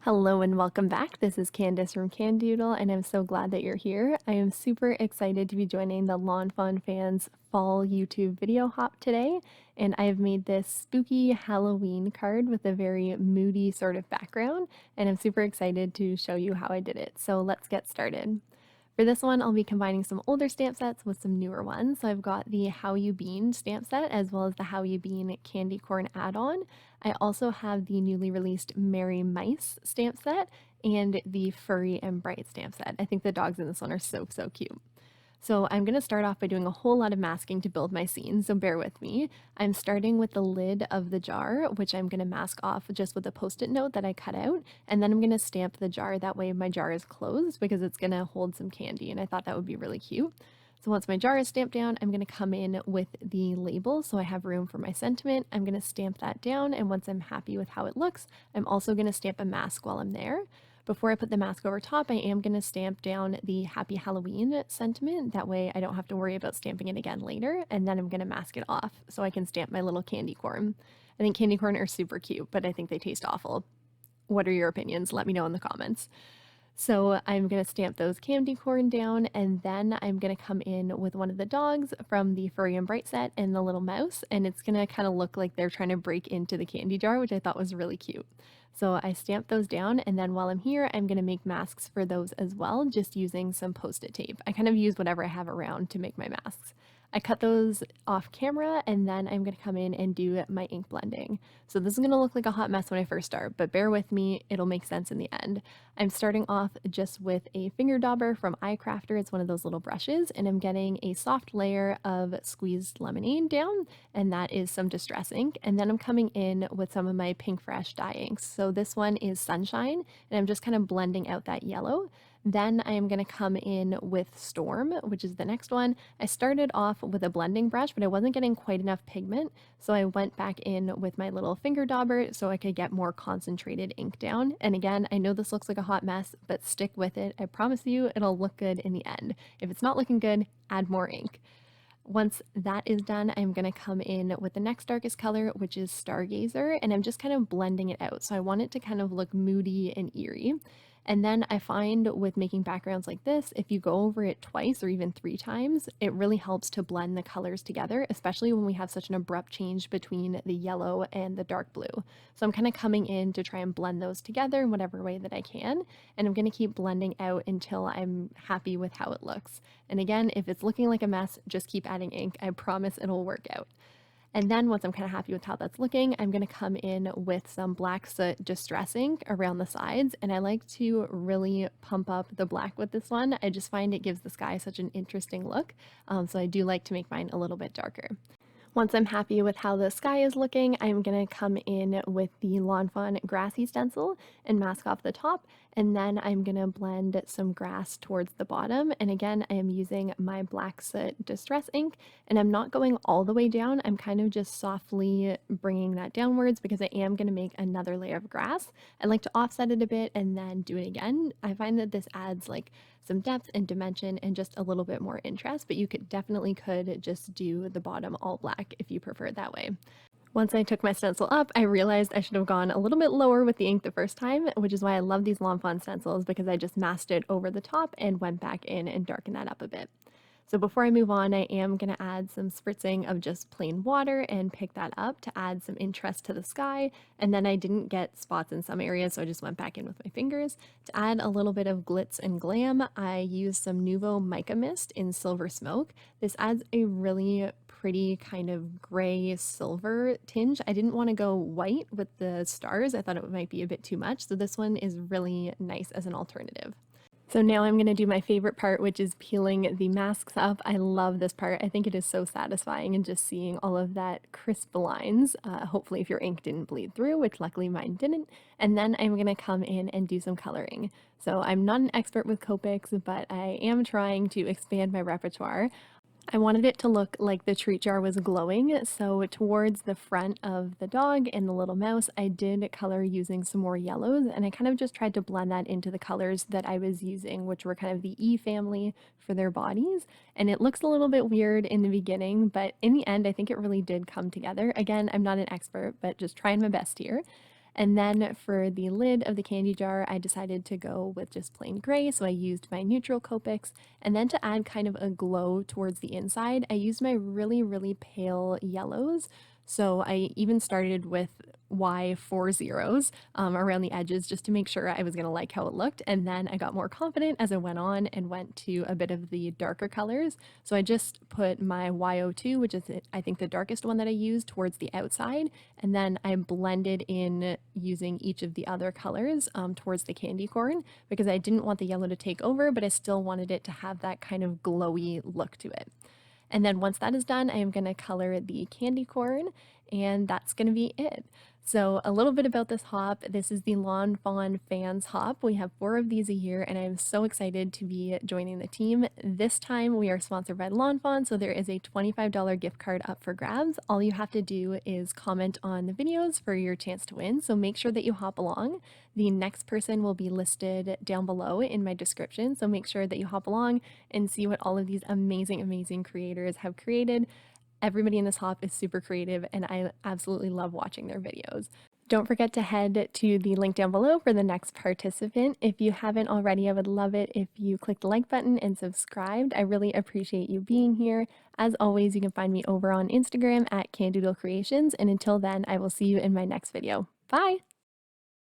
Hello and welcome back. This is Candace from Candoodle, and I'm so glad that you're here. I am super excited to be joining the Lawn Fawn Fans Fall YouTube video hop today, and I have made this spooky Halloween card with a very moody sort of background, and I'm super excited to show you how I did it. So let's get started. For this one, I'll be combining some older stamp sets with some newer ones. So I've got the How You Bean stamp set as well as the How You Bean candy corn add-on. I also have the newly released Merry Mice stamp set and the Furry and Bright stamp set. I think the dogs in this one are so cute. So I'm going to start off by doing a whole lot of masking to build my scene, so bear with me. I'm starting with the lid of the jar, which I'm going to mask off just with a post-it note that I cut out, and then I'm going to stamp the jar. That way my jar is closed because it's going to hold some candy, and I thought that would be really cute. So once my jar is stamped down, I'm going to come in with the label so I have room for my sentiment. I'm going to stamp that down, and once I'm happy with how it looks, I'm also going to stamp a mask while I'm there. Before I put the mask over top, I am going to stamp down the Happy Halloween sentiment. That way I don't have to worry about stamping it again later, and then I'm going to mask it off so I can stamp my little candy corn. I think candy corn are super cute, but I think they taste awful. What are your opinions? Let me know in the comments. So I'm going to stamp those candy corn down, and then I'm going to come in with one of the dogs from the Furry and Bright set and the little mouse, and it's going to kind of look like they're trying to break into the candy jar, which I thought was really cute. So I stamped those down, and then while I'm here, I'm going to make masks for those as well, just using some post-it tape. I kind of use whatever I have around to make my masks. I cut those off camera, and then I'm going to come in and do my ink blending. So this is going to look like a hot mess when I first start, but bear with me, it'll make sense in the end. I'm starting off just with a finger dauber from iCrafter. It's one of those little brushes, and I'm getting a soft layer of squeezed lemonade down, and that is some distress ink. And then I'm coming in with some of my Pinkfresh dye inks. So this one is Sunshine, and I'm just kind of blending out that yellow. Then I am going to come in with Storm, which is the next one. I started off with a blending brush, but I wasn't getting quite enough pigment, so I went back in with my little finger dauber so I could get more concentrated ink down. And again, I know this looks like a hot mess, but stick with it. I promise you it'll look good in the end. If it's not looking good, add more ink. Once that is done, I'm going to come in with the next darkest color, which is Stargazer, and I'm just kind of blending it out. So I want it to kind of look moody and eerie. And then I find with making backgrounds like this, if you go over it twice or even 3 times, it really helps to blend the colors together, especially when we have such an abrupt change between the yellow and the dark blue. So I'm kind of coming in to try and blend those together in whatever way that I can, and I'm going to keep blending out until I'm happy with how it looks. And again, if it's looking like a mess, just keep adding ink. I promise it'll work out. And then once I'm kind of happy with how that's looking, I'm going to come in with some black soot distress ink around the sides. And I like to really pump up the black with this one. I just find it gives the sky such an interesting look. So I do like to make mine a little bit darker. Once I'm happy with how the sky is looking, I'm going to come in with the Lawn Fawn Grassy stencil and mask off the top, and then I'm going to blend some grass towards the bottom. And again, I am using my black soot distress ink, and I'm not going all the way down. I'm kind of just softly bringing that downwards because I am going to make another layer of grass. I like to offset it a bit and then do it again. I find that this adds like some depth and dimension and just a little bit more interest, but you could definitely just do the bottom all black if you prefer it that way. Once I took my stencil up, I realized I should have gone a little bit lower with the ink the first time, which is why I love these Lawn Fawn stencils, because I just masked it over the top and went back in and darkened that up a bit. So before I move on, I am going to add some spritzing of just plain water and pick that up to add some interest to the sky. And then I didn't get spots in some areas, so I just went back in with my fingers. To add a little bit of glitz and glam, I used some Nuvo Mica Mist in Silver Smoke. This adds a really pretty kind of gray silver tinge. I didn't want to go white with the stars. I thought it might be a bit too much. So this one is really nice as an alternative. So now I'm going to do my favorite part, which is peeling the masks up. I love this part. I think it is so satisfying, and just seeing all of that crisp lines. Hopefully if your ink didn't bleed through, which luckily mine didn't. And then I'm going to come in and do some coloring. So I'm not an expert with Copics, but I am trying to expand my repertoire. I wanted it to look like the treat jar was glowing, so towards the front of the dog and the little mouse, I did color using some more yellows, and I kind of just tried to blend that into the colors that I was using, which were kind of the E family for their bodies. And it looks a little bit weird in the beginning, but in the end, I think it really did come together. Again, I'm not an expert, but just trying my best here. And then for the lid of the candy jar, I decided to go with just plain gray, so I used my neutral Copics. And then to add kind of a glow towards the inside, I used my really, really pale yellows. So I even started with Y40s around the edges just to make sure I was going to like how it looked. And then I got more confident as I went on and went to a bit of the darker colors. So I just put my Y02, which is I think the darkest one that I used, towards the outside. And then I blended in using each of the other colors towards the candy corn because I didn't want the yellow to take over, but I still wanted it to have that kind of glowy look to it. And then once that is done, I am going to color the candy corn, and that's going to be it. So a little bit about this hop. This is the Lawn Fawn Fans Hop. We have 4 of these a year, and I'm so excited to be joining the team. This time we are sponsored by Lawn Fawn, so there is a $25 gift card up for grabs. All you have to do is comment on the videos for your chance to win, so make sure that you hop along. The next person will be listed down below in my description, so make sure that you hop along and see what all of these amazing, amazing creators have created. Everybody in this hop is super creative, and I absolutely love watching their videos. Don't forget to head to the link down below for the next participant. If you haven't already, I would love it if you click the like button and subscribed. I really appreciate you being here. As always, you can find me over on Instagram at Candoodle Creations, and until then, I will see you in my next video. Bye!